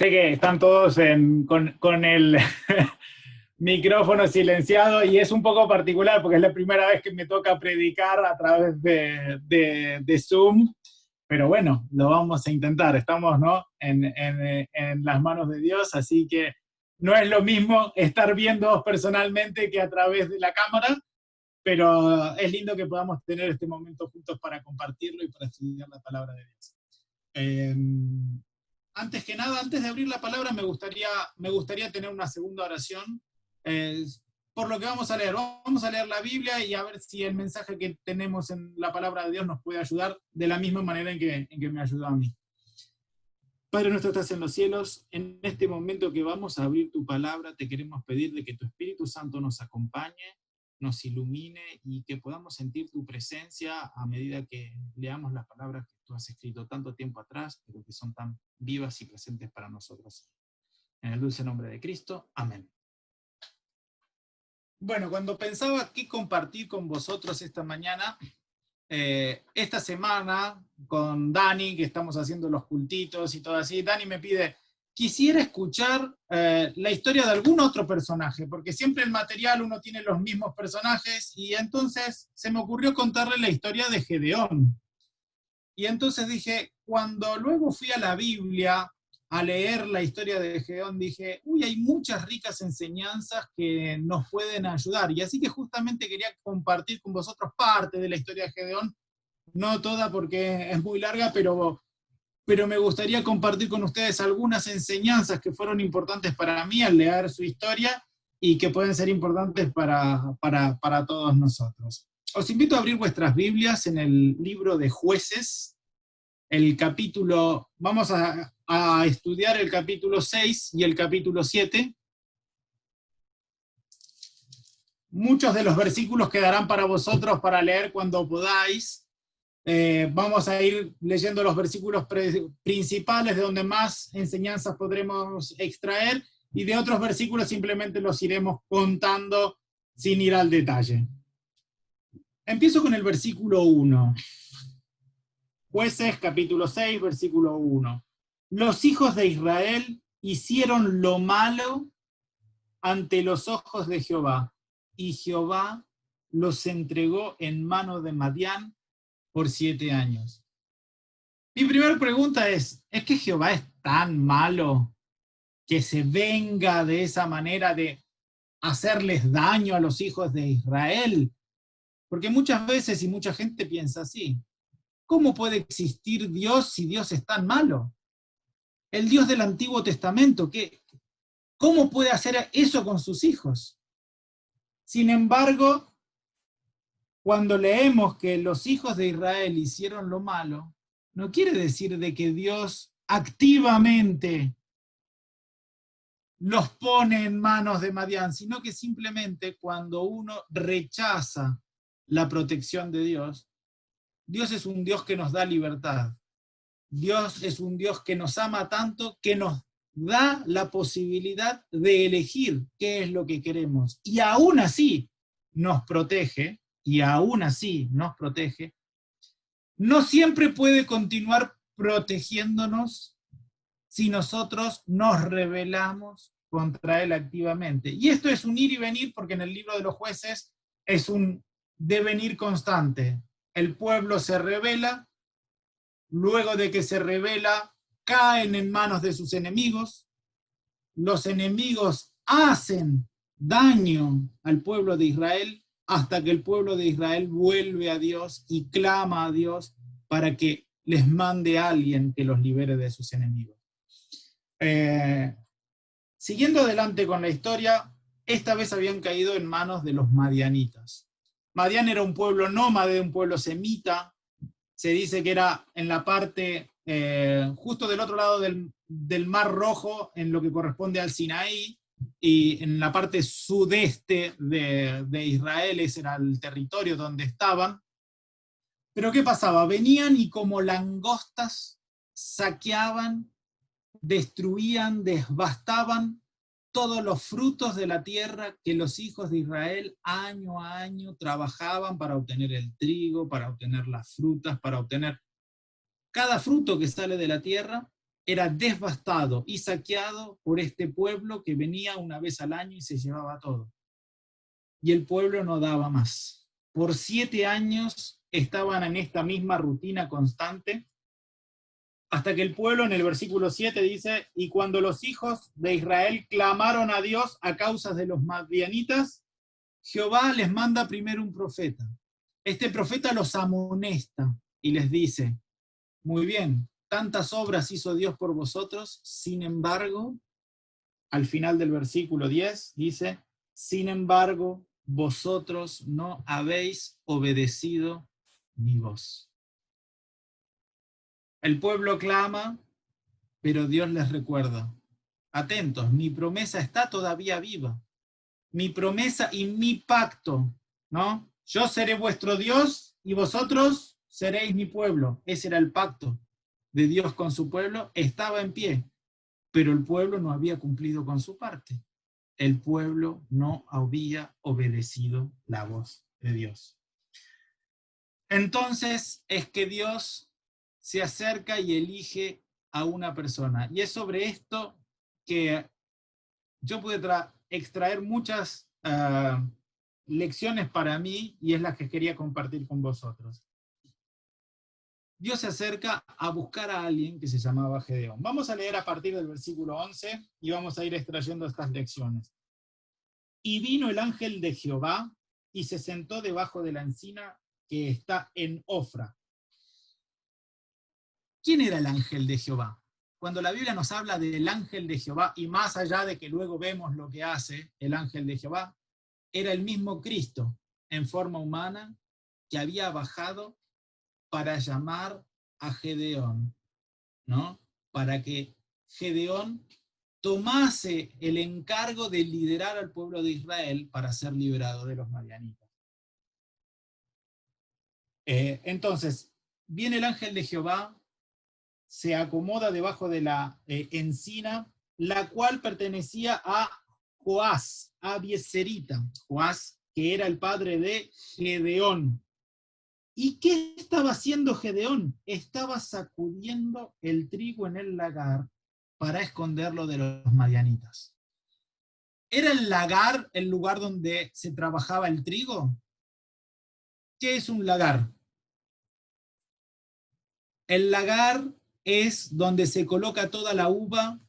Sé que están todos con el micrófono silenciado y es un poco particular porque es la primera vez que me toca predicar a través de Zoom, pero bueno, lo vamos a intentar. Estamos, ¿no?, en las manos de Dios, así que no es lo mismo estar viendo personalmente que a través de la cámara, pero es lindo que podamos tener este momento juntos para compartirlo y para estudiar la palabra de Dios. Eh, Antes que nada, antes de abrir la palabra, me gustaría tener una segunda oración eh, por lo que vamos a leer. Vamos a leer la Biblia y a ver si el mensaje que tenemos en la palabra de Dios nos puede ayudar de la misma manera en que me ayudó a mí. Padre nuestro que estás en los cielos, en este momento que vamos a abrir tu palabra, te queremos pedir de que tu Espíritu Santo nos acompañe, nos ilumine y que podamos sentir tu presencia a medida que leamos las palabras que tú has escrito tanto tiempo atrás, pero que son tan vivas y presentes para nosotros. En el dulce nombre de Cristo, amén. Bueno, cuando pensaba qué compartir con vosotros esta mañana, esta semana con Dani, que estamos haciendo los cultitos y todo así, Dani me pide, quisiera escuchar la historia de algún otro personaje, porque siempre el material uno tiene los mismos personajes, y entonces se me ocurrió contarle la historia de Gedeón. Y entonces dije, cuando luego fui a la Biblia a leer la historia de Gedeón, dije, uy, hay muchas ricas enseñanzas que nos pueden ayudar. Y así que justamente quería compartir con vosotros parte de la historia de Gedeón, no toda porque es muy larga, pero me gustaría compartir con ustedes algunas enseñanzas que fueron importantes para mí al leer su historia y que pueden ser importantes para todos nosotros. Os invito a abrir vuestras Biblias en el libro de Jueces, el capítulo, vamos a estudiar el capítulo 6 y el capítulo 7. Muchos de los versículos quedarán para vosotros para leer cuando podáis. Vamos a ir leyendo los versículos principales de donde más enseñanzas podremos extraer, y de otros versículos simplemente los iremos contando sin ir al detalle. Empiezo con el versículo 1. Jueces capítulo 6, versículo 1. Los hijos de Israel hicieron lo malo ante los ojos de Jehová, y Jehová los entregó en mano de Madián por 7 años. Mi primera pregunta es que Jehová es tan malo que se venga de esa manera de hacerles daño a los hijos de Israel? Porque muchas veces y mucha gente piensa así. ¿Cómo puede existir Dios si Dios es tan malo? El Dios del Antiguo Testamento, ¿cómo puede hacer eso con sus hijos? Sin embargo, cuando leemos que los hijos de Israel hicieron lo malo, no quiere decir de que Dios activamente los pone en manos de Madián, sino que simplemente cuando uno rechaza la protección de Dios, Dios es un Dios que nos da libertad. Dios es un Dios que nos ama tanto que nos da la posibilidad de elegir qué es lo que queremos. Y aún así nos protege, No siempre puede continuar protegiéndonos si nosotros nos rebelamos contra él activamente. Y esto es un ir y venir, porque en el libro de los Jueces es un devenir constante. El pueblo se rebela, luego de que se rebela, caen en manos de sus enemigos, los enemigos hacen daño al pueblo de Israel, hasta que el pueblo de Israel vuelve a Dios y clama a Dios para que les mande a alguien que los libere de sus enemigos. Siguiendo adelante con la historia, esta vez habían caído en manos de los madianitas. Madián era un pueblo nómade, un pueblo semita. Se dice que era en la parte justo del otro lado del Mar Rojo, en lo que corresponde al Sinaí, y en la parte sudeste de Israel, ese era el territorio donde estaban. Pero ¿qué pasaba? Venían y como langostas saqueaban, destruían, devastaban todos los frutos de la tierra que los hijos de Israel año a año trabajaban para obtener el trigo, para obtener las frutas, para obtener cada fruto que sale de la tierra. era devastado y saqueado por este pueblo que venía una vez al año y se llevaba todo. Y el pueblo no daba más. Por 7 años estaban en esta misma rutina constante, hasta que el pueblo, en el versículo 7 dice, y cuando los hijos de Israel clamaron a Dios a causa de los madianitas, Jehová les manda primero un profeta. Este profeta los amonesta y les dice, muy bien, tantas obras hizo Dios por vosotros, sin embargo, al final del versículo 10 dice, sin embargo, vosotros no habéis obedecido mi voz. El pueblo clama, pero Dios les recuerda, atentos, mi promesa está todavía viva. Mi promesa y mi pacto, ¿no? Yo seré vuestro Dios y vosotros seréis mi pueblo. Ese era el pacto de Dios con su pueblo, estaba en pie, pero el pueblo no había cumplido con su parte. El pueblo no había obedecido la voz de Dios. Entonces es que Dios se acerca y elige a una persona. Y es sobre esto que yo pude extraer muchas lecciones para mí, y es las que quería compartir con vosotros. Dios se acerca a buscar a alguien que se llamaba Gedeón. Vamos a leer a partir del versículo 11 y vamos a ir extrayendo estas lecciones. Y vino el ángel de Jehová y se sentó debajo de la encina que está en Ofra. ¿Quién era el ángel de Jehová? Cuando la Biblia nos habla del ángel de Jehová, y más allá de que luego vemos lo que hace el ángel de Jehová, era el mismo Cristo en forma humana que había bajado para llamar a Gedeón, ¿no? Para que Gedeón tomase el encargo de liderar al pueblo de Israel para ser liberado de los madianitas. Entonces, viene el ángel de Jehová, se acomoda debajo de la encina, la cual pertenecía a Joás, Abieserita, Joás, que era el padre de Gedeón. ¿Y qué estaba haciendo Gedeón? Estaba sacudiendo el trigo en el lagar para esconderlo de los madianitas. ¿Era el lagar el lugar donde se trabajaba el trigo? ¿Qué es un lagar? El lagar es donde se coloca toda la uva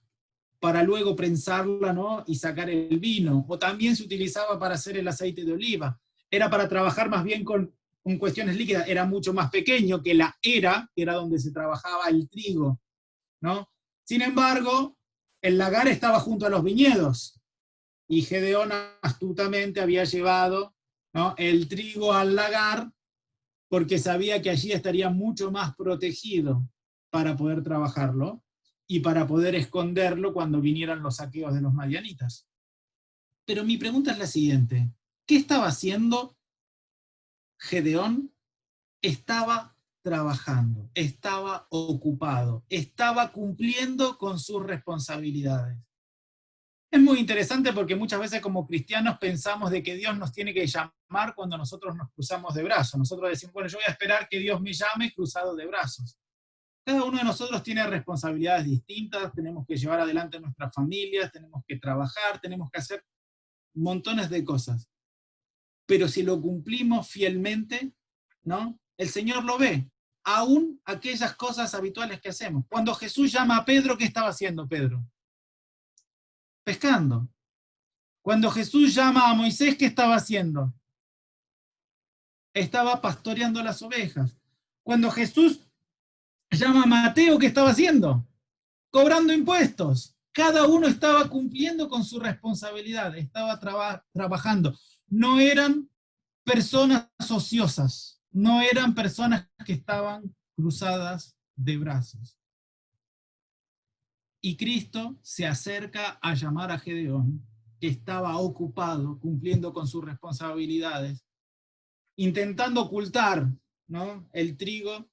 para luego prensarla, ¿no? Y sacar el vino. O también se utilizaba para hacer el aceite de oliva. Era para trabajar más bien con cuestiones líquidas. Era mucho más pequeño que la era, que era donde se trabajaba el trigo, ¿no? Sin embargo, el lagar estaba junto a los viñedos. Y Gedeón astutamente había llevado, ¿no?, el trigo al lagar porque sabía que allí estaría mucho más protegido para poder trabajarlo y para poder esconderlo cuando vinieran los saqueos de los madianitas. Pero mi pregunta es la siguiente: ¿qué estaba haciendo Gedeón? Estaba trabajando, estaba ocupado, estaba cumpliendo con sus responsabilidades. Es muy interesante porque muchas veces como cristianos pensamos de que Dios nos tiene que llamar cuando nosotros nos cruzamos de brazos. Nosotros decimos, bueno, yo voy a esperar que Dios me llame cruzado de brazos. Cada uno de nosotros tiene responsabilidades distintas, tenemos que llevar adelante nuestras familias, tenemos que trabajar, tenemos que hacer montones de cosas. Pero si lo cumplimos fielmente, ¿no?, el Señor lo ve, aún aquellas cosas habituales que hacemos. Cuando Jesús llama a Pedro, ¿qué estaba haciendo Pedro? Pescando. Cuando Jesús llama a Moisés, ¿qué estaba haciendo? Estaba pastoreando las ovejas. Cuando Jesús llama a Mateo, ¿qué estaba haciendo? Cobrando impuestos. Cada uno estaba cumpliendo con su responsabilidad, estaba trabajando. No eran personas ociosas, no eran personas que estaban cruzadas de brazos. Y Cristo se acerca a llamar a Gedeón, que estaba ocupado cumpliendo con sus responsabilidades, intentando ocultar, ¿no?, el trigo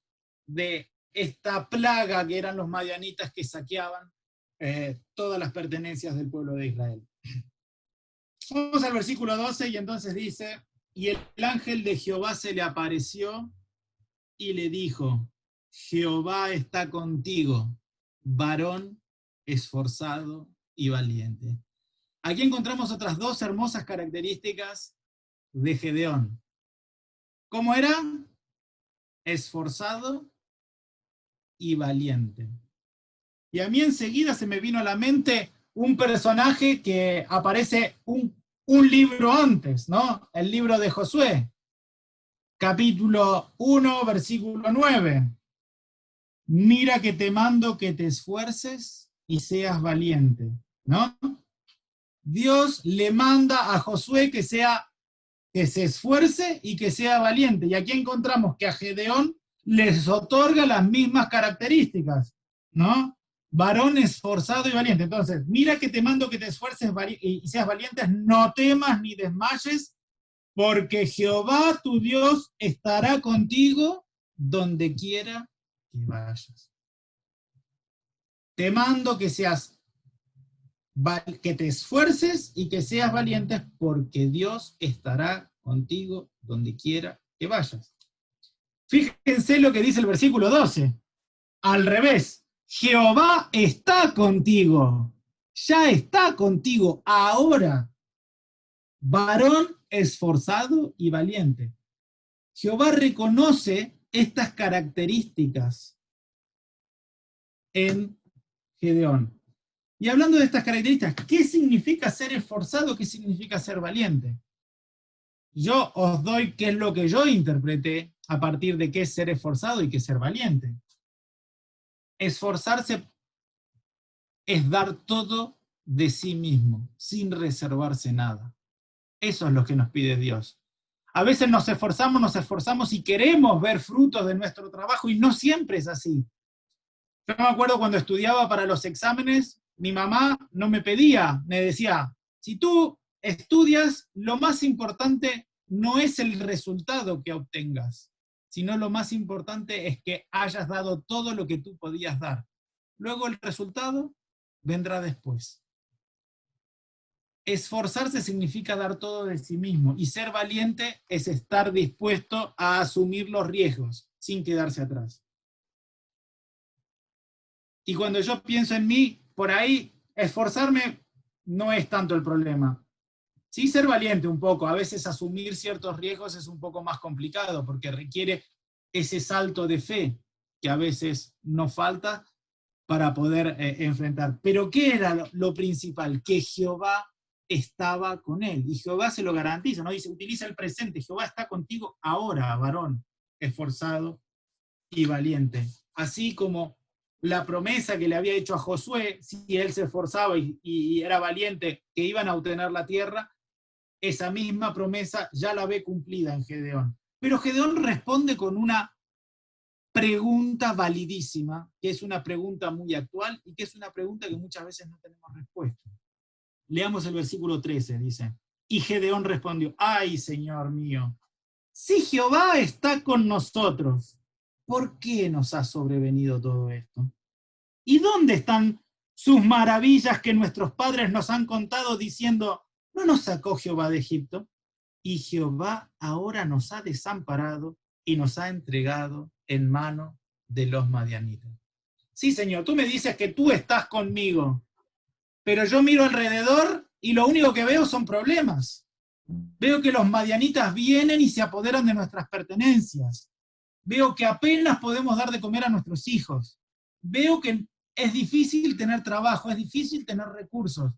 de esta plaga que eran los madianitas que saqueaban todas las pertenencias del pueblo de Israel. Vamos al versículo 12 y entonces dice, y el ángel de Jehová se le apareció y le dijo, Jehová está contigo, varón esforzado y valiente. Aquí encontramos otras dos hermosas características de Gedeón. ¿Cómo era? Esforzado y valiente. Y a mí enseguida se me vino a la mente un personaje que aparece un libro antes, ¿no? El libro de Josué, capítulo 1, versículo 9. Mira que te mando que te esfuerces y seas valiente, ¿no? Dios le manda a Josué que se esfuerce y que sea valiente. Y aquí encontramos que a Gedeón les otorga las mismas características, ¿no? Varón esforzado y valiente. Entonces, mira que te mando que te esfuerces y seas valiente, no temas ni desmayes, porque Jehová tu Dios estará contigo donde quiera que vayas. Te mando que te esfuerces y que seas valiente, porque Dios estará contigo donde quiera que vayas. Fíjense lo que dice el versículo 12. Al revés, Jehová está contigo, ya está contigo ahora, varón esforzado y valiente. Jehová reconoce estas características en Gedeón. Y hablando de estas características, ¿qué significa ser esforzado? ¿Qué significa ser valiente? Yo os doy qué es lo que yo interpreté a partir de qué es ser esforzado y qué es ser valiente. Esforzarse es dar todo de sí mismo, sin reservarse nada. Eso es lo que nos pide Dios. A veces nos esforzamos y queremos ver frutos de nuestro trabajo, y no siempre es así. Yo me acuerdo cuando estudiaba para los exámenes, mi mamá no me pedía, me decía, si tú estudias, lo más importante no es el resultado que obtengas, sino lo más importante es que hayas dado todo lo que tú podías dar. Luego el resultado vendrá después. Esforzarse significa dar todo de sí mismo, y ser valiente es estar dispuesto a asumir los riesgos sin quedarse atrás. Y cuando yo pienso en mí, por ahí, esforzarme no es tanto el problema. Sí, ser valiente un poco, a veces asumir ciertos riesgos es un poco más complicado, porque requiere ese salto de fe que a veces nos falta para poder enfrentar. Pero ¿qué era lo principal? Que Jehová estaba con él, y Jehová se lo garantiza, ¿no? Dice, utiliza el presente, Jehová está contigo ahora, varón, esforzado y valiente. Así como la promesa que le había hecho a Josué, si él se esforzaba y era valiente, que iban a obtener la tierra, esa misma promesa ya la ve cumplida en Gedeón. Pero Gedeón responde con una pregunta validísima, que es una pregunta muy actual y que es una pregunta que muchas veces no tenemos respuesta. Leamos el versículo 13, dice, y Gedeón respondió, ay, Señor mío, si Jehová está con nosotros, ¿por qué nos ha sobrevenido todo esto? ¿Y dónde están sus maravillas que nuestros padres nos han contado diciendo, ¿no nos sacó Jehová de Egipto? Y Jehová ahora nos ha desamparado y nos ha entregado en mano de los madianitas. Sí, Señor, tú me dices que tú estás conmigo, pero yo miro alrededor y lo único que veo son problemas. Veo que los madianitas vienen y se apoderan de nuestras pertenencias. Veo que apenas podemos dar de comer a nuestros hijos. Veo que es difícil tener trabajo, es difícil tener recursos.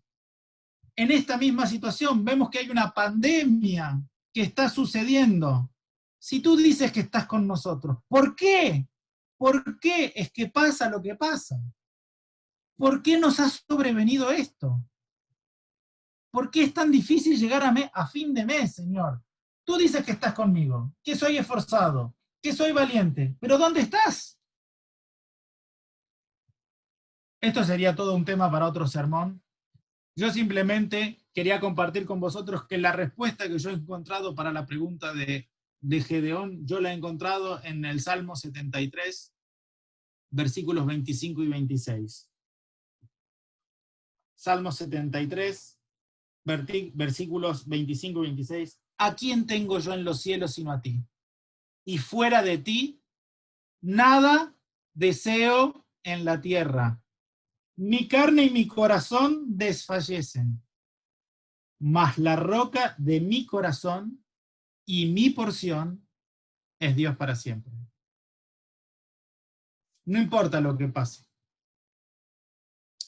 En esta misma situación vemos que hay una pandemia que está sucediendo. Si tú dices que estás con nosotros, ¿por qué? ¿Por qué es que pasa lo que pasa? ¿Por qué nos ha sobrevenido esto? ¿Por qué es tan difícil llegar a fin de mes, Señor? Tú dices que estás conmigo, que soy esforzado, que soy valiente, pero ¿dónde estás? Esto sería todo un tema para otro sermón. Yo simplemente quería compartir con vosotros que la respuesta que yo he encontrado para la pregunta de Gedeón, yo la he encontrado en el Salmo 73, versículos 25 y 26. Salmo 73, versículos 25 y 26. ¿A quién tengo yo en los cielos sino a ti? Y fuera de ti, nada deseo en la tierra. mi carne y mi corazón desfallecen, mas la roca de mi corazón y mi porción es Dios para siempre. No importa lo que pase.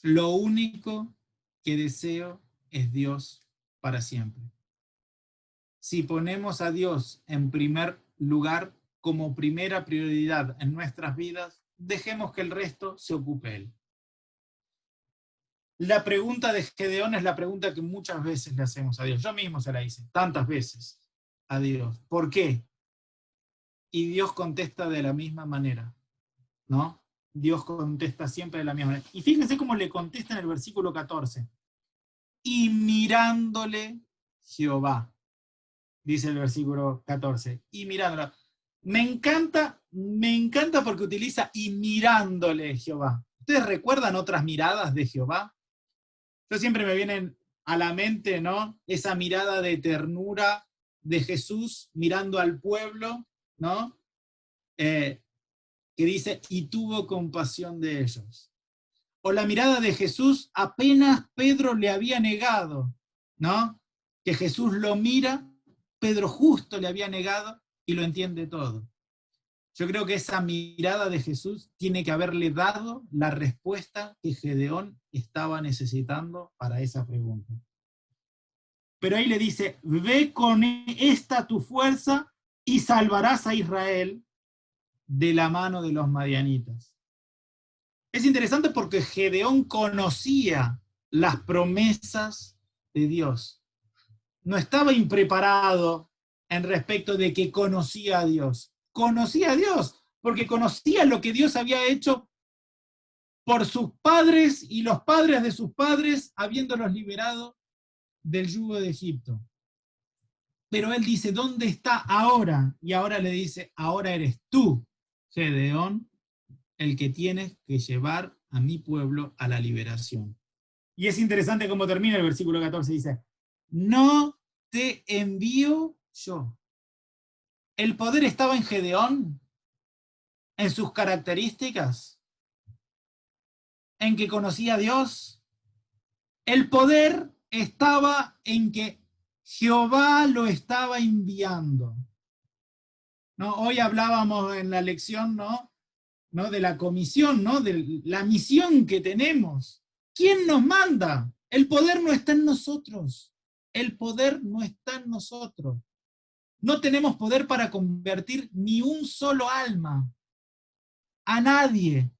Lo único que deseo es Dios para siempre. Si ponemos a Dios en primer lugar, como primera prioridad en nuestras vidas, dejemos que el resto se ocupe Él. La pregunta de Gedeón es la pregunta que muchas veces le hacemos a Dios. Yo mismo se la hice, tantas veces a Dios. ¿Por qué? Y Dios contesta de la misma manera, ¿no? Dios contesta siempre de la misma manera. Y fíjense cómo le contesta en el versículo 14. Y mirándole Jehová, dice el versículo 14. Y mirándole. Me encanta porque utiliza y mirándole Jehová. ¿Ustedes recuerdan otras miradas de Jehová? Yo siempre me vienen a la mente, ¿no? Esa mirada de ternura de Jesús mirando al pueblo, ¿no? Que dice, y tuvo compasión de ellos. O la mirada de Jesús apenas Pedro le había negado, ¿no? Que Jesús lo mira, Pedro justo le había negado y lo entiende todo. Yo creo que esa mirada de Jesús tiene que haberle dado la respuesta que Gedeón estaba necesitando para esa pregunta. Pero ahí le dice, ve con esta tu fuerza y salvarás a Israel de la mano de los madianitas. Es interesante porque Gedeón conocía las promesas de Dios. No estaba impreparado en respecto de que conocía a Dios. Conocía a Dios, porque conocía lo que Dios había hecho por sus padres y los padres de sus padres, habiéndolos liberado del yugo de Egipto. Pero él dice, ¿dónde está ahora? Y ahora le dice, ahora eres tú, Gedeón, el que tienes que llevar a mi pueblo a la liberación. Y es interesante cómo termina el versículo 14, dice, no te envío yo. El poder estaba en Gedeón, en sus características, en que conocía a Dios. El poder estaba en que Jehová lo estaba enviando. ¿No? Hoy hablábamos en la lección, ¿no? De la comisión, ¿no? De la misión que tenemos. ¿Quién nos manda? El poder no está en nosotros. El poder no está en nosotros. No tenemos poder para convertir ni un solo alma, a nadie.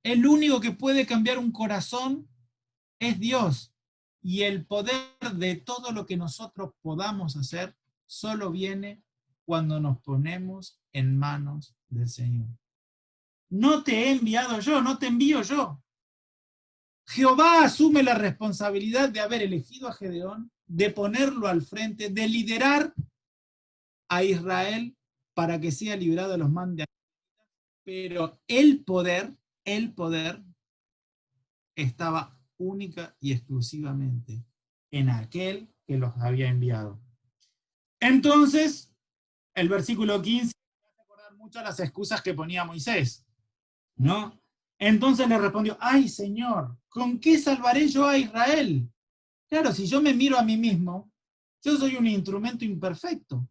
El único que puede cambiar un corazón es Dios. Y el poder de todo lo que nosotros podamos hacer solo viene cuando nos ponemos en manos del Señor. No te he enviado yo, no te envío yo. Jehová asume la responsabilidad de haber elegido a Gedeón, de ponerlo al frente, de liderar a Israel para que sea librado de los mandamientos. Pero el poder estaba única y exclusivamente en aquel que los había enviado. Entonces, el versículo 15 me hace acordar mucho a las excusas que ponía Moisés, ¿no? Entonces le respondió, ay Señor, ¿con qué salvaré yo a Israel? Claro, si yo me miro a mí mismo, yo soy un instrumento imperfecto.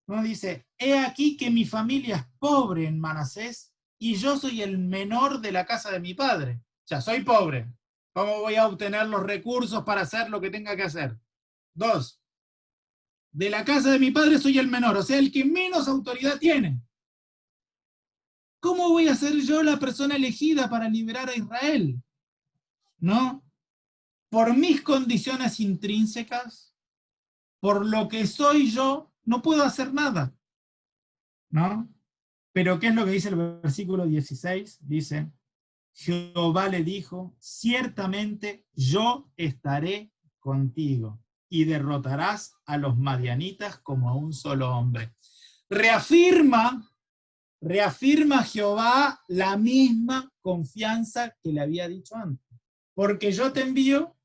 ¿No? Dice, he aquí que mi familia es pobre en Manasés y yo soy el menor de la casa de mi padre. O sea, soy pobre. ¿Cómo voy a obtener los recursos para hacer lo que tenga que hacer? 2. De la casa de mi padre soy el menor, o sea, el que menos autoridad tiene. ¿Cómo voy a ser yo la persona elegida para liberar a Israel? ¿No? Por mis condiciones intrínsecas, por lo que soy yo, no puedo hacer nada. ¿No? Pero ¿qué es lo que dice el versículo 16? Dice, Jehová le dijo, ciertamente yo estaré contigo y derrotarás a los madianitas como a un solo hombre. Reafirma Jehová la misma confianza que le había dicho antes. Porque yo te envío,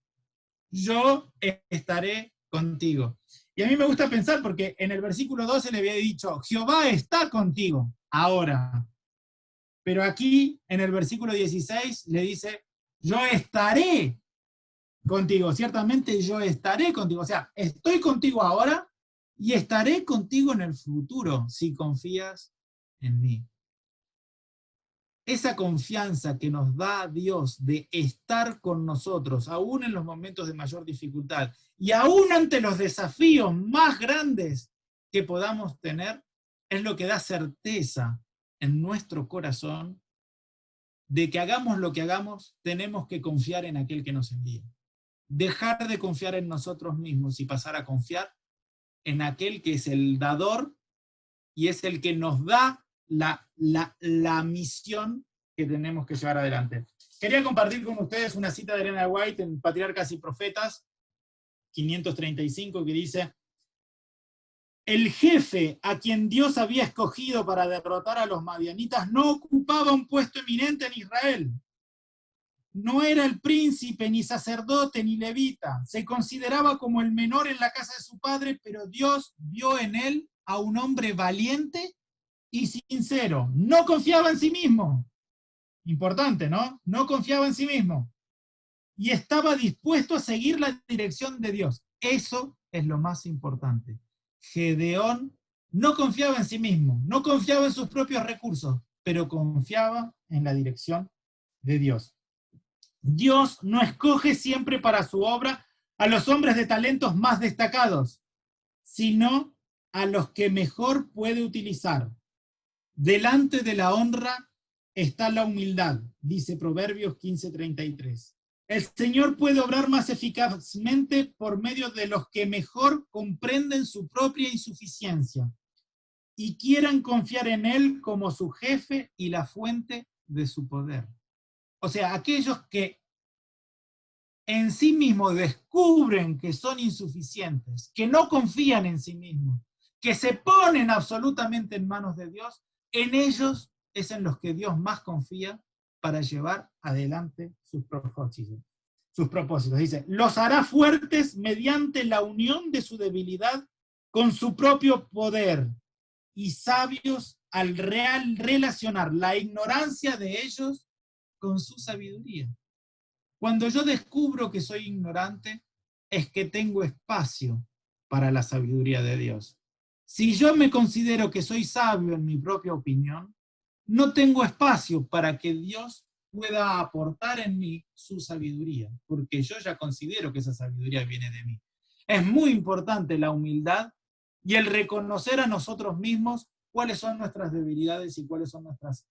yo estaré contigo. Y a mí me gusta pensar porque en el versículo 12 le había dicho, Jehová está contigo ahora. Pero aquí en el versículo 16 le dice, yo estaré contigo, ciertamente yo estaré contigo. O sea, estoy contigo ahora y estaré contigo en el futuro, si confías en mí. Esa confianza que nos da Dios de estar con nosotros, aún en los momentos de mayor dificultad, y aún ante los desafíos más grandes que podamos tener, es lo que da certeza en nuestro corazón de que hagamos lo que hagamos, tenemos que confiar en aquel que nos envía. Dejar de confiar en nosotros mismos y pasar a confiar en aquel que es el dador y es el que nos da la misión que tenemos que llevar adelante. Quería compartir con ustedes una cita de Elena White en Patriarcas y Profetas, 535, que dice: el jefe a quien Dios había escogido para derrotar a los madianitas no ocupaba un puesto eminente en Israel. No era el príncipe, ni sacerdote, ni levita. Se consideraba como el menor en la casa de su padre, pero Dios vio en él a un hombre valiente y sincero. No confiaba en sí mismo. Importante, ¿no? No confiaba en sí mismo. Y estaba dispuesto a seguir la dirección de Dios. Eso es lo más importante. Gedeón no confiaba en sí mismo, no confiaba en sus propios recursos, pero confiaba en la dirección de Dios. Dios no escoge siempre para su obra a los hombres de talentos más destacados, sino a los que mejor puede utilizar. Delante de la honra está la humildad, dice Proverbios 15:33. El Señor puede obrar más eficazmente por medio de los que mejor comprenden su propia insuficiencia y quieran confiar en Él como su jefe y la fuente de su poder. O sea, aquellos que en sí mismos descubren que son insuficientes, que no confían en sí mismos, que se ponen absolutamente en manos de Dios, en ellos es en los que Dios más confía para llevar adelante sus propósitos. Dice, los hará fuertes mediante la unión de su debilidad con su propio poder y sabios al relacionar la ignorancia de ellos con su sabiduría. Cuando yo descubro que soy ignorante, es que tengo espacio para la sabiduría de Dios. Si yo me considero que soy sabio en mi propia opinión, no tengo espacio para que Dios pueda aportar en mí su sabiduría, porque yo ya considero que esa sabiduría viene de mí. Es muy importante la humildad y el reconocer a nosotros mismos cuáles son nuestras debilidades y cuáles son nuestras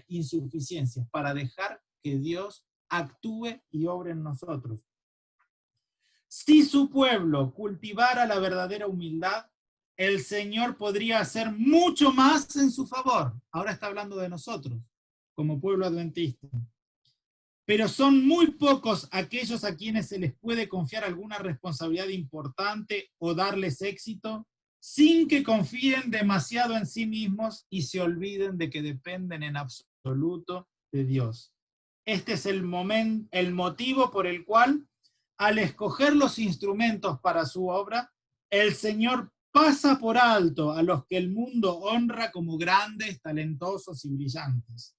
insuficiencias, para dejar que Dios actúe y obre en nosotros. Si su pueblo cultivara la verdadera humildad, el Señor podría hacer mucho más en su favor. Ahora está hablando de nosotros, como pueblo adventista. Pero son muy pocos aquellos a quienes se les puede confiar alguna responsabilidad importante o darles éxito sin que confíen demasiado en sí mismos y se olviden de que dependen en absoluto de Dios. Este es el motivo por el cual, al escoger los instrumentos para su obra, el Señor pasa por alto a los que el mundo honra como grandes, talentosos y brillantes.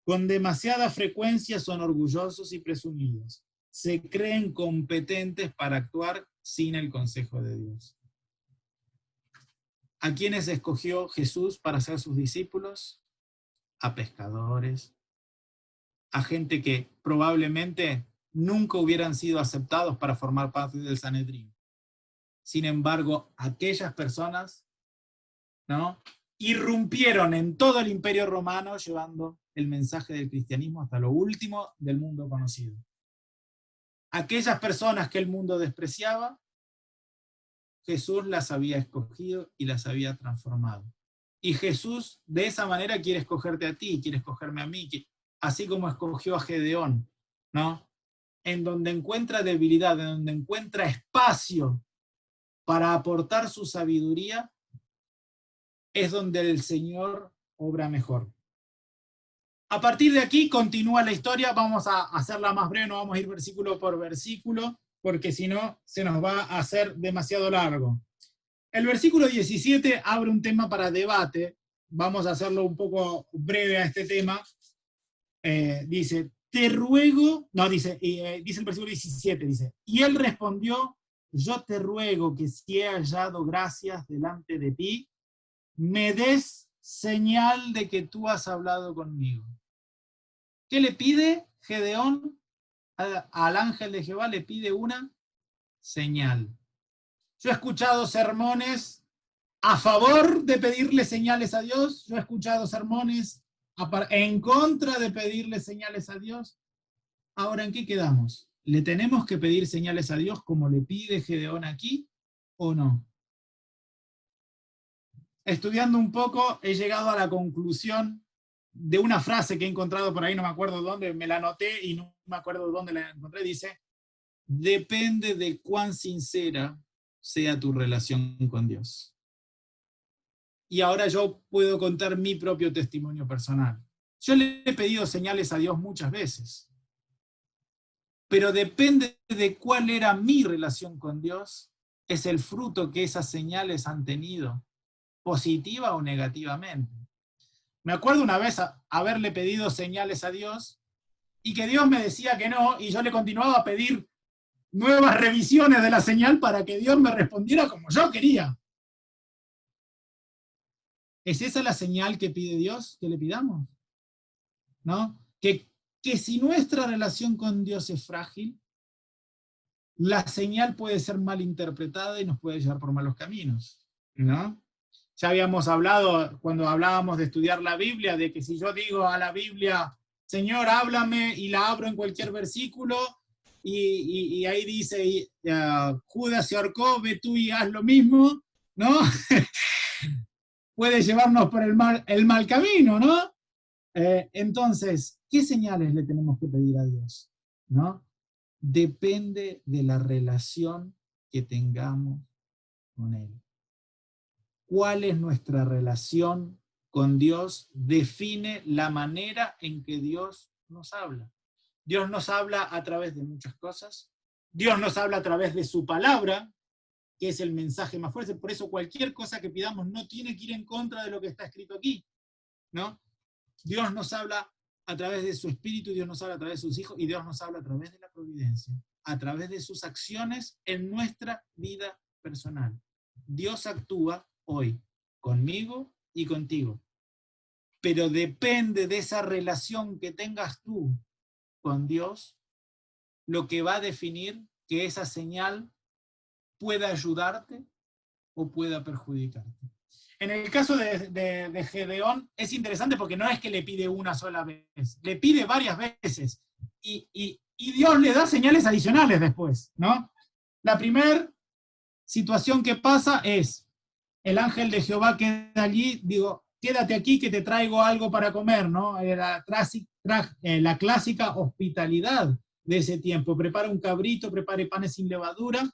Con demasiada frecuencia son orgullosos y presumidos. Se creen competentes para actuar sin el consejo de Dios. ¿A quiénes escogió Jesús para ser sus discípulos? A pescadores, a gente que probablemente nunca hubieran sido aceptados para formar parte del Sanedrín. Sin embargo, aquellas personas, ¿no?, irrumpieron en todo el Imperio Romano llevando el mensaje del cristianismo hasta lo último del mundo conocido. Aquellas personas que el mundo despreciaba, Jesús las había escogido y las había transformado. Y Jesús de esa manera quiere escogerte a ti, quiere escogerme a mí, así como escogió a Gedeón, ¿no? En donde encuentra debilidad, en donde encuentra espacio para aportar su sabiduría, es donde el Señor obra mejor. A partir de aquí continúa la historia, vamos a hacerla más breve, no vamos a ir versículo por versículo, porque si no se nos va a hacer demasiado largo. El versículo 17 abre un tema para debate, vamos a hacerlo un poco breve a este tema. Dice, te ruego, no, dice el versículo 17, dice, y él respondió, yo te ruego que si he hallado gracias delante de ti, me des señal de que tú has hablado conmigo. ¿Qué le pide Gedeón al ángel de Jehová? Le pide una señal. Yo he escuchado sermones a favor de pedirle señales a Dios, yo he escuchado sermones en contra de pedirle señales a Dios. Ahora, ¿en qué quedamos? ¿Le tenemos que pedir señales a Dios como le pide Gedeón aquí o no? Estudiando un poco, he llegado a la conclusión de una frase que he encontrado por ahí, no me acuerdo dónde, me la anoté y no me acuerdo dónde la encontré, dice, depende de cuán sincera sea tu relación con Dios. Y ahora yo puedo contar mi propio testimonio personal. Yo le he pedido señales a Dios muchas veces, pero depende de cuál era mi relación con Dios, es el fruto que esas señales han tenido, positiva o negativamente. Me acuerdo una vez haberle pedido señales a Dios y que Dios me decía que no, y yo le continuaba a pedir nuevas revisiones de la señal para que Dios me respondiera como yo quería. ¿Es esa la señal que pide Dios que le pidamos? ¿No? Que si nuestra relación con Dios es frágil, la señal puede ser mal interpretada y nos puede llevar por malos caminos, ¿no? Ya habíamos hablado, cuando hablábamos de estudiar la Biblia, de que si yo digo a la Biblia, Señor, háblame, y la abro en cualquier versículo, y ahí dice, Judas se ahorcó, ve tú y haz lo mismo, ¿no? Puede llevarnos por el mal camino, ¿no? Entonces, ¿qué señales le tenemos que pedir a Dios? ¿No? Depende de la relación que tengamos con Él. ¿Cuál es nuestra relación con Dios? Define la manera en que Dios nos habla. Dios nos habla a través de muchas cosas. Dios nos habla a través de su palabra, que es el mensaje más fuerte. Por eso cualquier cosa que pidamos no tiene que ir en contra de lo que está escrito aquí, ¿no? Dios nos habla a través de su espíritu, Dios nos habla a través de sus hijos, y Dios nos habla a través de la providencia, a través de sus acciones en nuestra vida personal. Dios actúa hoy, conmigo y contigo. Pero depende de esa relación que tengas tú con Dios, lo que va a definir que esa señal pueda ayudarte o pueda perjudicarte. En el caso de Gedeón es interesante porque no es que le pide una sola vez, le pide varias veces y Dios le da señales adicionales después, ¿no? La primera situación que pasa es, el ángel de Jehová queda allí, digo, quédate aquí que te traigo algo para comer, ¿no? La clásica hospitalidad de ese tiempo. Prepara un cabrito, prepare panes sin levadura,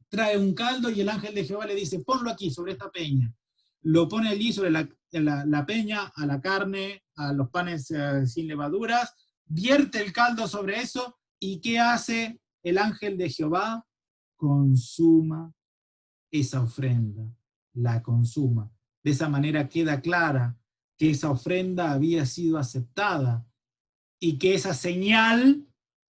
trae un caldo y el ángel de Jehová le dice, ponlo aquí sobre esta peña. Lo pone allí sobre la peña, a la carne, a los panes sin levaduras, vierte el caldo sobre eso, y ¿qué hace el ángel de Jehová? Consuma esa ofrenda, la consuma. De esa manera queda clara que esa ofrenda había sido aceptada y que esa señal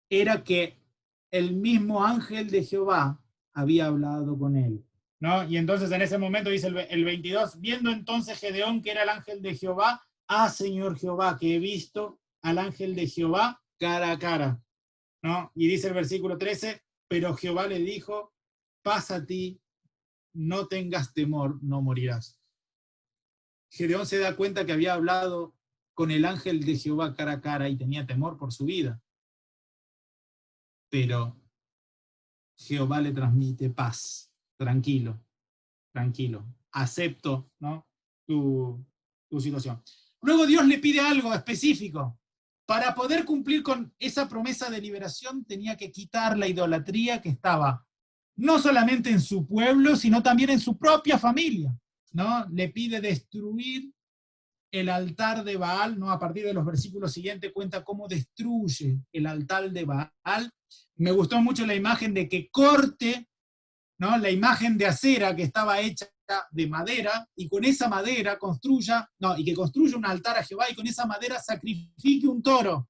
era que el mismo ángel de Jehová había hablado con él, ¿no? Y entonces en ese momento dice el 22, viendo entonces Gedeón que era el ángel de Jehová, Señor Jehová, que he visto al ángel de Jehová cara a cara, ¿no? Y dice el versículo 13, pero Jehová le dijo, pasa a ti, no tengas temor, no morirás. Gedeón se da cuenta que había hablado con el ángel de Jehová cara a cara y tenía temor por su vida. Pero Jehová le transmite paz, tranquilo, tranquilo, acepto, ¿no? tu situación. Luego Dios le pide algo específico. Para poder cumplir con esa promesa de liberación tenía que quitar la idolatría que estaba no solamente en su pueblo, sino también en su propia familia, ¿no? Le pide destruir el altar de Baal, ¿no? A partir de los versículos siguientes cuenta cómo destruye el altar de Baal. Me gustó mucho la imagen de que corte, ¿no? La imagen de acera que estaba hecha de madera, y con esa madera construya un altar a Jehová, y con esa madera sacrifique un toro,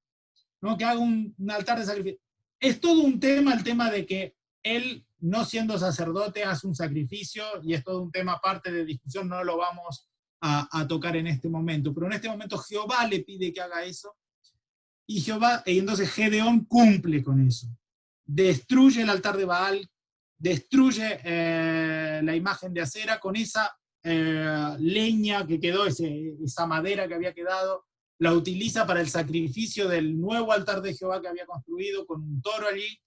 ¿no? Que haga un altar de sacrificio. Es todo un tema, el tema de que él, no siendo sacerdote, hace un sacrificio, y es todo un tema aparte de discusión, no lo vamos a tocar en este momento. Pero en este momento Jehová le pide que haga eso, y entonces Gedeón cumple con eso. Destruye el altar de Baal, destruye la imagen de Acera con esa leña que quedó, esa madera que había quedado, la utiliza para el sacrificio del nuevo altar de Jehová que había construido con un toro allí,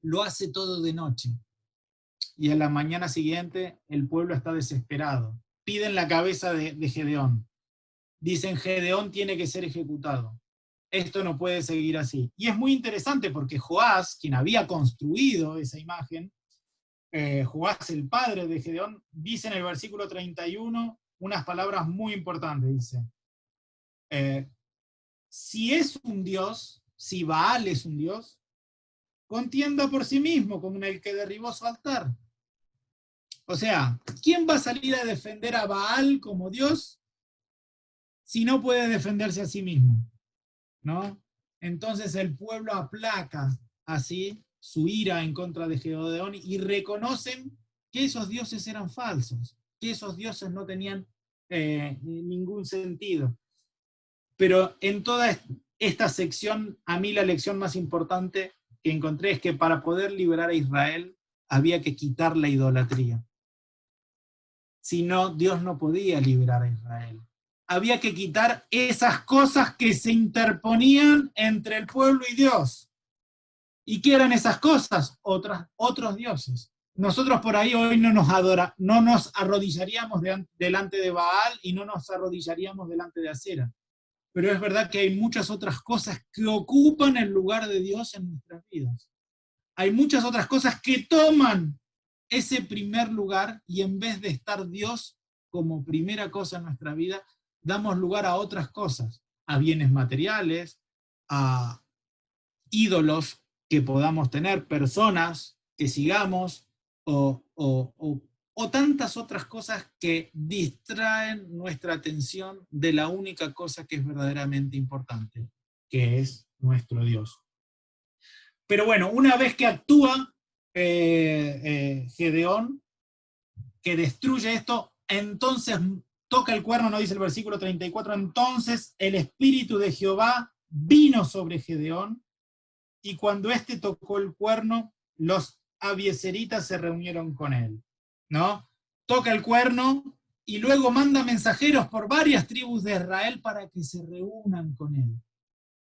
lo hace todo de noche. Y a la mañana siguiente el pueblo está desesperado. Piden la cabeza de Gedeón. Dicen, Gedeón tiene que ser ejecutado. Esto no puede seguir así. Y es muy interesante porque Joás, quien había construido esa imagen, Joás, el padre de Gedeón, dice en el versículo 31 unas palabras muy importantes. Dice, si es un Dios, si Baal es un Dios, contienda por sí mismo con el que derribó su altar. O sea, ¿quién va a salir a defender a Baal como Dios si no puede defenderse a sí mismo? ¿No? Entonces el pueblo aplaca así su ira en contra de Gedeón y reconocen que esos dioses eran falsos, que esos dioses no tenían ningún sentido. Pero en toda esta sección, a mí la lección más importante que encontré es que para poder liberar a Israel había que quitar la idolatría. Si no, Dios no podía liberar a Israel. Había que quitar esas cosas que se interponían entre el pueblo y Dios. ¿Y qué eran esas cosas? Otros dioses. Nosotros por ahí hoy no nos arrodillaríamos delante de Baal y no nos arrodillaríamos delante de Acera. Pero es verdad que hay muchas otras cosas que ocupan el lugar de Dios en nuestras vidas. Hay muchas otras cosas que toman ese primer lugar y en vez de estar Dios como primera cosa en nuestra vida, damos lugar a otras cosas, a bienes materiales, a ídolos que podamos tener, personas que sigamos o tantas otras cosas que distraen nuestra atención de la única cosa que es verdaderamente importante, que es nuestro Dios. Pero bueno, una vez que actúa Gedeón, que destruye esto, entonces toca el cuerno, no dice el versículo 34, entonces el Espíritu de Jehová vino sobre Gedeón, y cuando éste tocó el cuerno, los abiezeritas se reunieron con él, ¿no? Toca el cuerno y luego manda mensajeros por varias tribus de Israel para que se reúnan con él.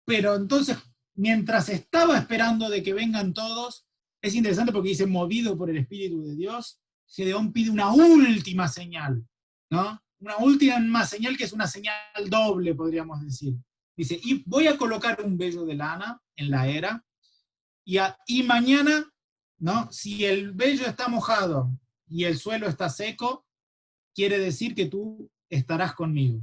Pero entonces, mientras estaba esperando de que vengan todos, es interesante porque dice, movido por el Espíritu de Dios, Gedeón pide una última señal, ¿no? Una última señal que es una señal doble, podríamos decir. Dice, y voy a colocar un vello de lana en la era, y mañana, ¿no? Si el vello está mojado y el suelo está seco, quiere decir que tú estarás conmigo.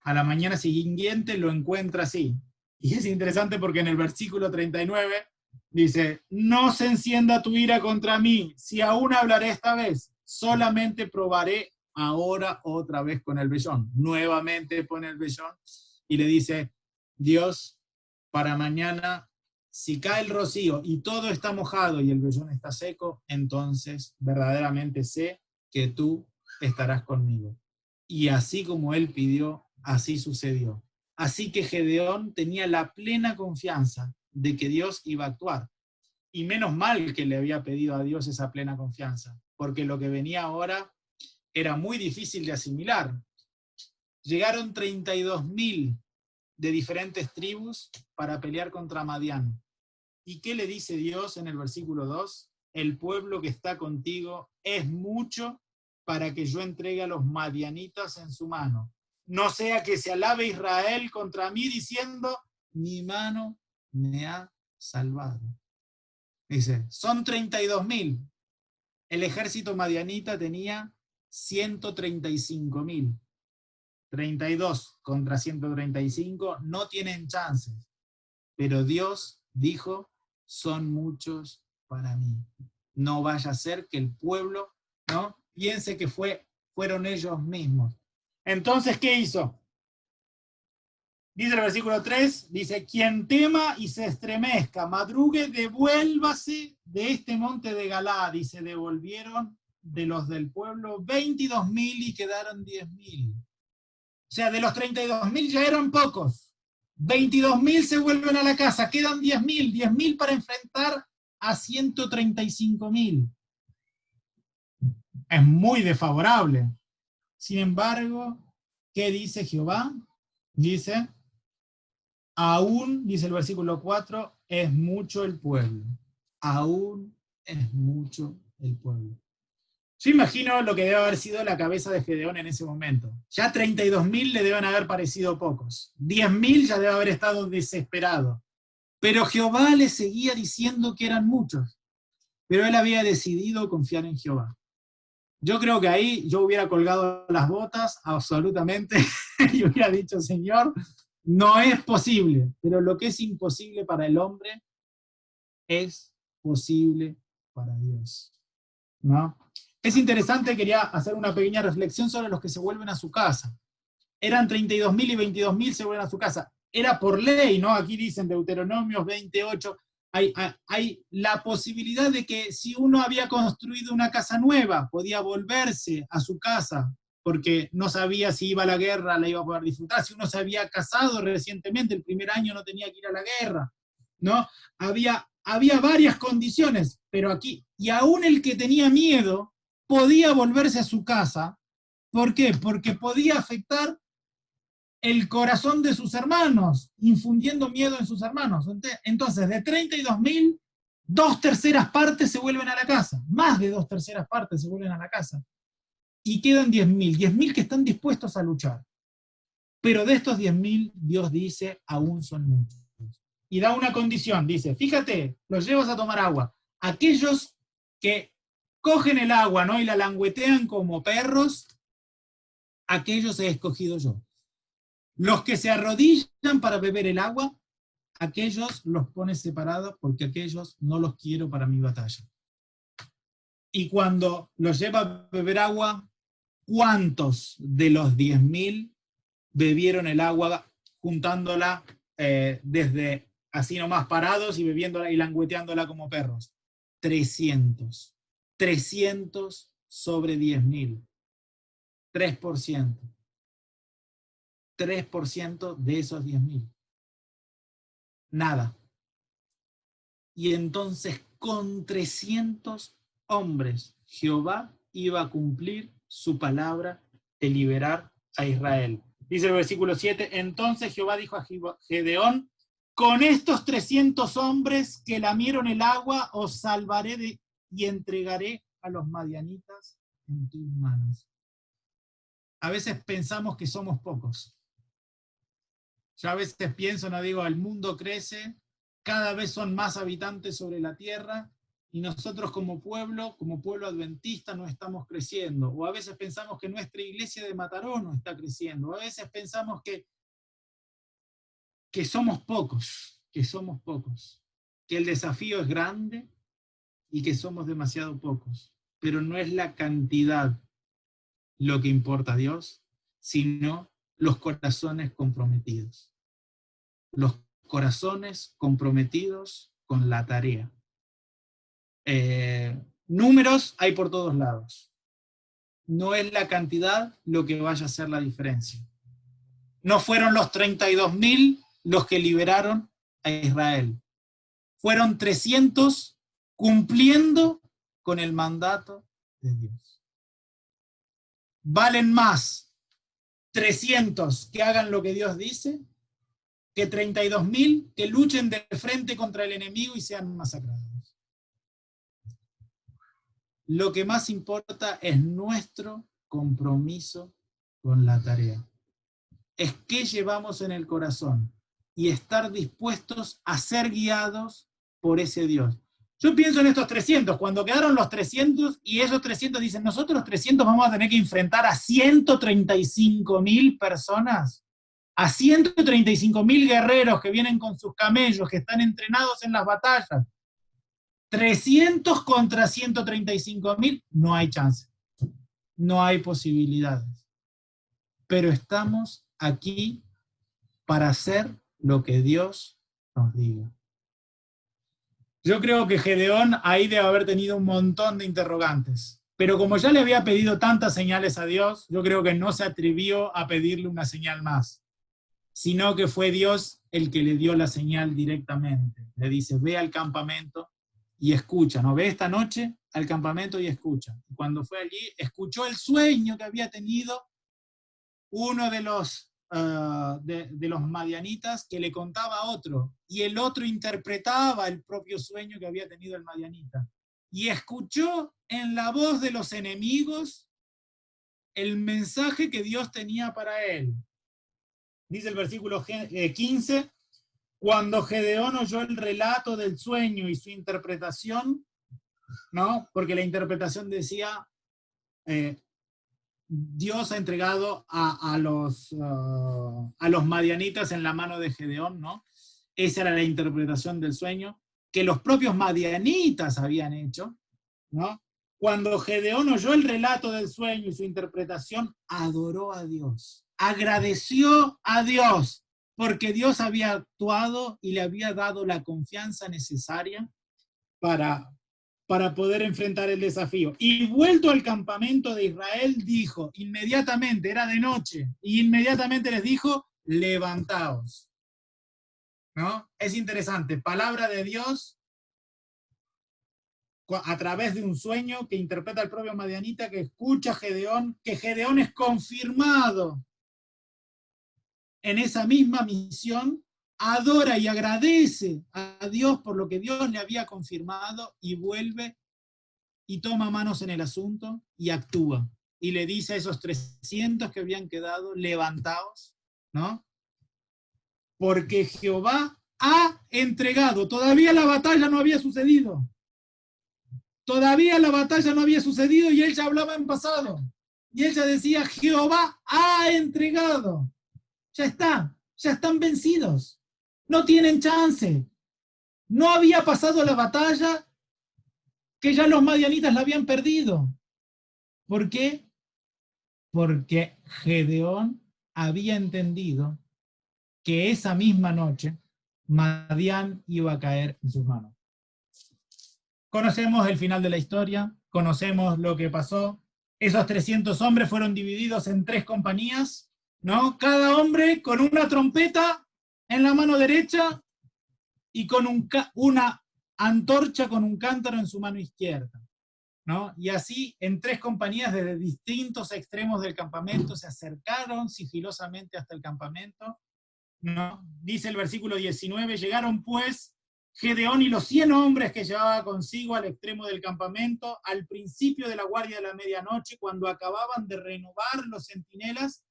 A la mañana siguiente lo encuentra así. Y es interesante porque en el versículo 39 dice, no se encienda tu ira contra mí, si aún hablaré esta vez, solamente probaré ahora otra vez con el vellón. Nuevamente pone el vellón y le dice, Dios, para mañana, si cae el rocío y todo está mojado y el vellón está seco, entonces verdaderamente sé que tú estarás conmigo. Y así como él pidió, así sucedió. Así que Gedeón tenía la plena confianza de que Dios iba a actuar. Y menos mal que le había pedido a Dios esa plena confianza, porque lo que venía ahora era muy difícil de asimilar. Llegaron 32.000 de diferentes tribus para pelear contra Madián. ¿Y qué le dice Dios en el versículo 2? El pueblo que está contigo es mucho para que yo entregue a los madianitas en su mano. No sea que se alabe Israel contra mí diciendo, mi mano me ha salvado. Dice, son 32.000. El ejército madianita tenía 135.000. 32 contra 135 no tienen chances. Pero Dios dijo, son muchos para mí. No vaya a ser que el pueblo, ¿no?, piense que fueron ellos mismos. Entonces, ¿qué hizo? Dice el versículo 3, dice, quien tema y se estremezca, madrugue, devuélvase de este monte de Galaad. Y se devolvieron de los del pueblo 22.000 y quedaron 10.000. O sea, de los 32.000 ya eran pocos. 22.000 se vuelven a la casa, quedan 10.000. 10.000 para enfrentar a 135.000. Es muy desfavorable. Sin embargo, ¿qué dice Jehová? Dice, aún, dice el versículo 4, es mucho el pueblo. Aún es mucho el pueblo. Yo imagino lo que debe haber sido la cabeza de Gedeón en ese momento. Ya 32.000 le deben haber parecido pocos. 10.000 ya debe haber estado desesperado. Pero Jehová le seguía diciendo que eran muchos. Pero él había decidido confiar en Jehová. Yo creo que ahí yo hubiera colgado las botas absolutamente y hubiera dicho, Señor, no es posible, pero lo que es imposible para el hombre es posible para Dios, ¿no? Es interesante, quería hacer una pequeña reflexión sobre los que se vuelven a su casa. Eran 32.000 y 22.000 se vuelven a su casa. Era por ley, ¿no? Aquí dicen Deuteronomios 28, hay la posibilidad de que si uno había construido una casa nueva, podía volverse a su casa, porque no sabía si iba a la guerra, la iba a poder disfrutar. Si uno se había casado recientemente, el primer año no tenía que ir a la guerra, ¿no? Había varias condiciones, pero aquí, y aún el que tenía miedo, podía volverse a su casa. ¿Por qué? Porque podía afectar el corazón de sus hermanos, infundiendo miedo en sus hermanos. Entonces, de 32.000, 2/3 partes se vuelven a la casa, más de 2/3 partes se vuelven a la casa, y quedan 10.000, 10.000 que están dispuestos a luchar. Pero de estos 10.000, Dios dice, aún son muchos. Y da una condición, dice, fíjate, los llevas a tomar agua. Aquellos que cogen el agua, ¿no? Y la languetean como perros, aquellos he escogido yo. Los que se arrodillan para beber el agua, aquellos los pone separados porque aquellos no los quiero para mi batalla. Y cuando los lleva a beber agua, ¿cuántos de los 10.000 bebieron el agua juntándola desde así nomás parados y bebiéndola y langueteándola como perros? 300. 300 sobre 10.000. 3%. 3% de esos 10.000. Nada. Y entonces con 300 hombres Jehová iba a cumplir su palabra de liberar a Israel. Dice el versículo 7, entonces Jehová dijo a Gedeón, con estos 300 hombres que lamieron el agua os salvaré y entregaré a los madianitas en tus manos. A veces pensamos que somos pocos. Yo a veces pienso, no digo, el mundo crece, cada vez son más habitantes sobre la tierra, y nosotros como pueblo adventista no estamos creciendo. O a veces pensamos que nuestra iglesia de Mataró no está creciendo. O a veces pensamos que somos pocos, que el desafío es grande y que somos demasiado pocos. Pero no es la cantidad lo que importa a Dios, sino los corazones comprometidos. Los corazones comprometidos con la tarea. Números hay por todos lados. No es la cantidad lo que vaya a hacer la diferencia. No fueron los 32.000 los que liberaron a Israel. Fueron 300 cumpliendo con el mandato de Dios. Valen más 300 que hagan lo que Dios dice que 32.000 que luchen de frente contra el enemigo y sean masacrados. Lo que más importa es nuestro compromiso con la tarea. Es qué llevamos en el corazón y estar dispuestos a ser guiados por ese Dios. Yo pienso en estos 300, cuando quedaron los 300 y esos 300 dicen, nosotros 300 vamos a tener que enfrentar a 135.000 personas, a 135.000 guerreros que vienen con sus camellos, que están entrenados en las batallas. 300 contra 135.000, no hay chance. No hay posibilidades. Pero estamos aquí para hacer lo que Dios nos diga. Yo creo que Gedeón ahí debe haber tenido un montón de interrogantes. Pero como ya le había pedido tantas señales a Dios, yo creo que no se atrevió a pedirle una señal más, sino que fue Dios el que le dio la señal directamente. Le dice, ve al campamento y escucha, ¿no? Ve esta noche al campamento y escucha. Y cuando fue allí, escuchó el sueño que había tenido uno de los madianitas, que le contaba a otro, y el otro interpretaba el propio sueño que había tenido el madianita. Y escuchó en la voz de los enemigos el mensaje que Dios tenía para él. Dice el versículo 15, cuando Gedeón oyó el relato del sueño y su interpretación, ¿no? Porque la interpretación decía, Dios ha entregado a los madianitas en la mano de Gedeón, ¿no? Esa era la interpretación del sueño, que los propios madianitas habían hecho, ¿no? Cuando Gedeón oyó el relato del sueño y su interpretación, adoró a Dios, agradeció a Dios, porque Dios había actuado y le había dado la confianza necesaria para poder enfrentar el desafío. Y vuelto al campamento de Israel, dijo, inmediatamente, era de noche, y inmediatamente les dijo, levantaos. ¿No? Es interesante, palabra de Dios a través de un sueño que interpreta el propio madianita, que escucha a Gedeón, que Gedeón es confirmado en esa misma misión, adora y agradece a Dios por lo que Dios le había confirmado y vuelve y toma manos en el asunto y actúa. Y le dice a esos 300 que habían quedado, levantaos, ¿no? Porque Jehová ha entregado, todavía la batalla no había sucedido. Todavía la batalla no había sucedido y él ya hablaba en pasado. Y ella decía, Jehová ha entregado. Ya está, ya están vencidos. No tienen chance. No había pasado la batalla que ya los madianitas la habían perdido. ¿Por qué? Porque Gedeón había entendido que esa misma noche Madián iba a caer en sus manos. Conocemos el final de la historia, conocemos lo que pasó. Esos 300 hombres fueron divididos en 3 compañías, ¿no? Cada hombre con una trompeta en la mano derecha y con una antorcha con un cántaro en su mano izquierda, ¿no? Y así, en 3 compañías desde distintos extremos del campamento, se acercaron sigilosamente hasta el campamento, ¿no? Dice el versículo 19, llegaron pues Gedeón y los 100 hombres que llevaba consigo al extremo del campamento, al principio de la guardia de la medianoche, cuando acababan de renovar los centinelas,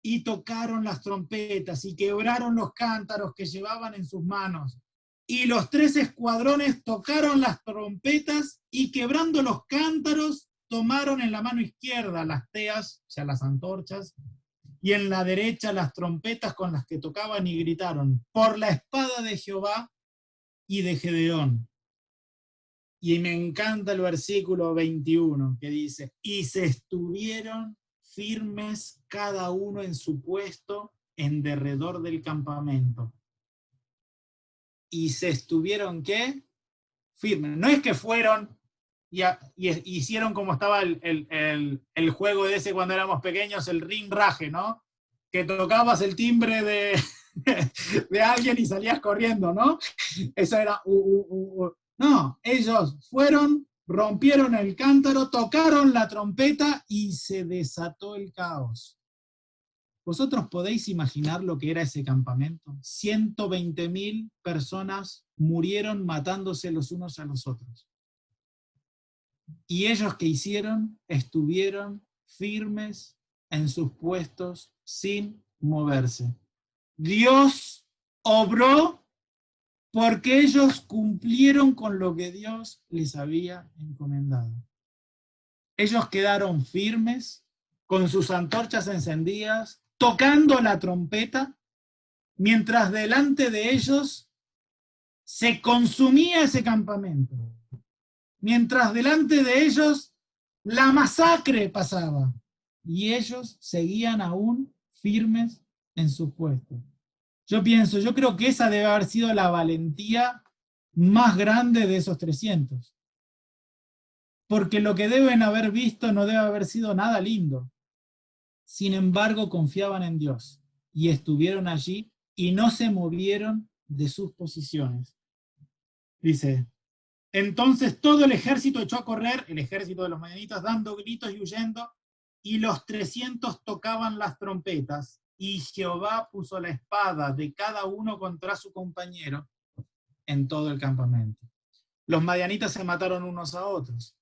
y tocaron las trompetas, y quebraron los cántaros que llevaban en sus manos. Y los 3 escuadrones tocaron las trompetas, y quebrando los cántaros, tomaron en la mano izquierda las teas, o sea, las antorchas, y en la derecha las trompetas con las que tocaban y gritaron, por la espada de Jehová y de Gedeón. Y me encanta el versículo 21 que dice, y se estuvieron firmes cada uno en su puesto en derredor del campamento. Y se estuvieron, ¿qué? Firmes. No es que fueron y hicieron como estaba el juego de ese cuando éramos pequeños, el rinraje, ¿no? Que tocabas el timbre de alguien y salías corriendo, ¿no? Eso era... No, ellos fueron, rompieron el cántaro, tocaron la trompeta y se desató el caos. ¿Vosotros podéis imaginar lo que era ese campamento? 120.000 personas murieron matándose los unos a los otros. Y ellos, ¿qué hicieron? Estuvieron firmes en sus puestos sin moverse. Dios obró porque ellos cumplieron con lo que Dios les había encomendado. Ellos quedaron firmes, con sus antorchas encendidas, tocando la trompeta, mientras delante de ellos se consumía ese campamento. Mientras delante de ellos la masacre pasaba. Y ellos seguían aún firmes en sus puestos. Yo creo que esa debe haber sido la valentía más grande de esos 300. Porque lo que deben haber visto no debe haber sido nada lindo. Sin embargo, confiaban en Dios y estuvieron allí y no se movieron de sus posiciones. Dice, entonces todo el ejército echó a correr, el ejército de los madianitas, dando gritos y huyendo, y los 300 tocaban las trompetas, y Jehová puso la espada de cada uno contra su compañero en todo el campamento. Los madianitas se mataron unos a otros.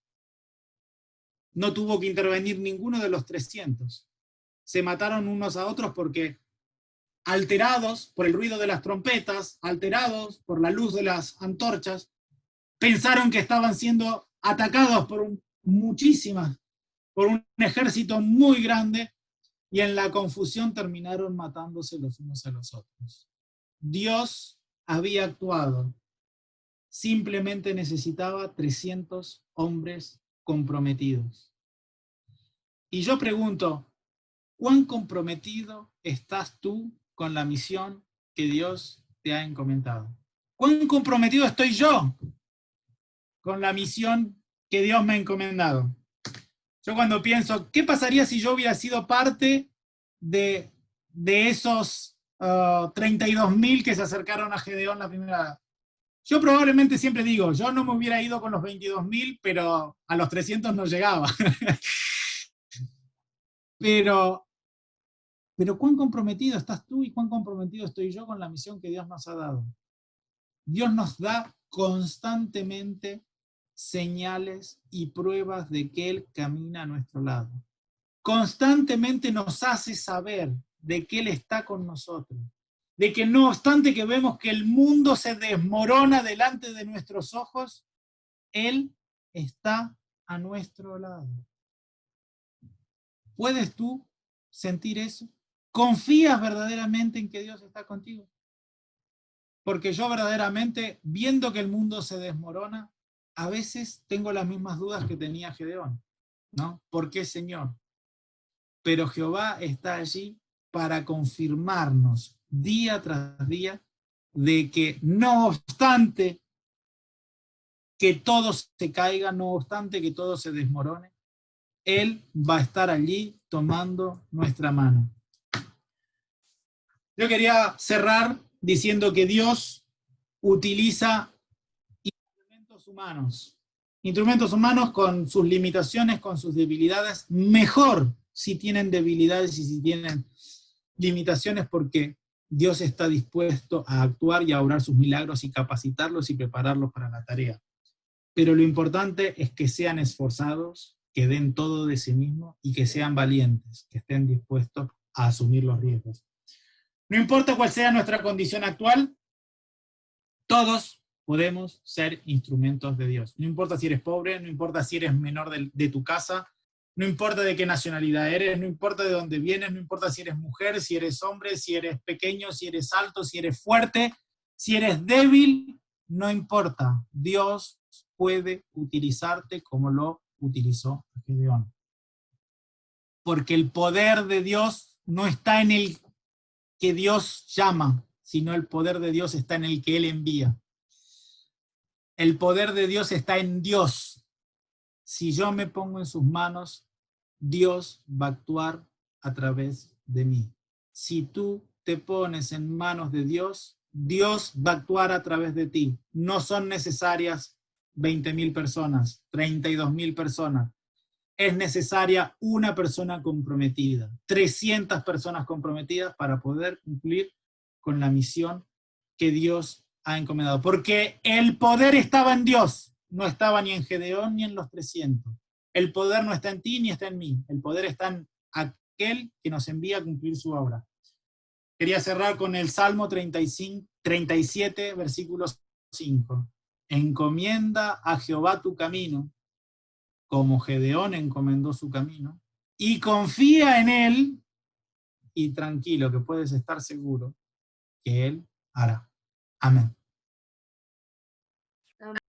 No tuvo que intervenir ninguno de los 300. Se mataron unos a otros porque, alterados por el ruido de las trompetas, alterados por la luz de las antorchas, pensaron que estaban siendo atacados por por un ejército muy grande, y en la confusión terminaron matándose los unos a los otros. Dios había actuado, simplemente necesitaba 300 hombres comprometidos. Y yo pregunto, ¿cuán comprometido estás tú con la misión que Dios te ha encomendado? ¿Cuán comprometido estoy yo con la misión que Dios me ha encomendado? Yo cuando pienso, ¿qué pasaría si yo hubiera sido parte de esos 32.000 que se acercaron a Gedeón la primera vez? Yo probablemente siempre digo, yo no me hubiera ido con los 22.000, pero a los 300 no llegaba. pero ¿cuán comprometido estás tú y cuán comprometido estoy yo con la misión que Dios nos ha dado? Dios nos da constantemente señales y pruebas de que Él camina a nuestro lado. Constantemente nos hace saber de que Él está con nosotros. De que no obstante que vemos que el mundo se desmorona delante de nuestros ojos, Él está a nuestro lado. ¿Puedes tú sentir eso? ¿Confías verdaderamente en que Dios está contigo? Porque yo verdaderamente, viendo que el mundo se desmorona, a veces tengo las mismas dudas que tenía Gedeón, ¿no? ¿Por qué, Señor? Pero Jehová está allí para confirmarnos día tras día de que no obstante que todo se caiga, no obstante que todo se desmorone, Él va a estar allí tomando nuestra mano. Yo quería cerrar diciendo que Dios utiliza instrumentos humanos con sus limitaciones, con sus debilidades, mejor si tienen debilidades y si tienen limitaciones, porque Dios está dispuesto a actuar y a obrar sus milagros y capacitarlos y prepararlos para la tarea. Pero lo importante es que sean esforzados, que den todo de sí mismos y que sean valientes, que estén dispuestos a asumir los riesgos. No importa cuál sea nuestra condición actual, todos podemos ser instrumentos de Dios. No importa si eres pobre, no importa si eres menor de tu casa, no importa de qué nacionalidad eres, no importa de dónde vienes, no importa si eres mujer, si eres hombre, si eres pequeño, si eres alto, si eres fuerte, si eres débil, no importa. Dios puede utilizarte como lo utilizó a Gedeón. Porque el poder de Dios no está en el que Dios llama, sino el poder de Dios está en el que Él envía. El poder de Dios está en Dios. Si yo me pongo en sus manos, Dios va a actuar a través de mí. Si tú te pones en manos de Dios, Dios va a actuar a través de ti. No son necesarias 20.000 personas, 32.000 personas. Es necesaria una persona comprometida, 300 personas comprometidas para poder cumplir con la misión que Dios ha encomendado. Porque el poder estaba en Dios, no estaba ni en Gedeón ni en los 300. El poder no está en ti ni está en mí. El poder está en aquel que nos envía a cumplir su obra. Quería cerrar con el Salmo 37, versículo 5. Encomienda a Jehová tu camino, como Gedeón encomendó su camino, y confía en Él, y tranquilo, que puedes estar seguro que Él hará. Amén.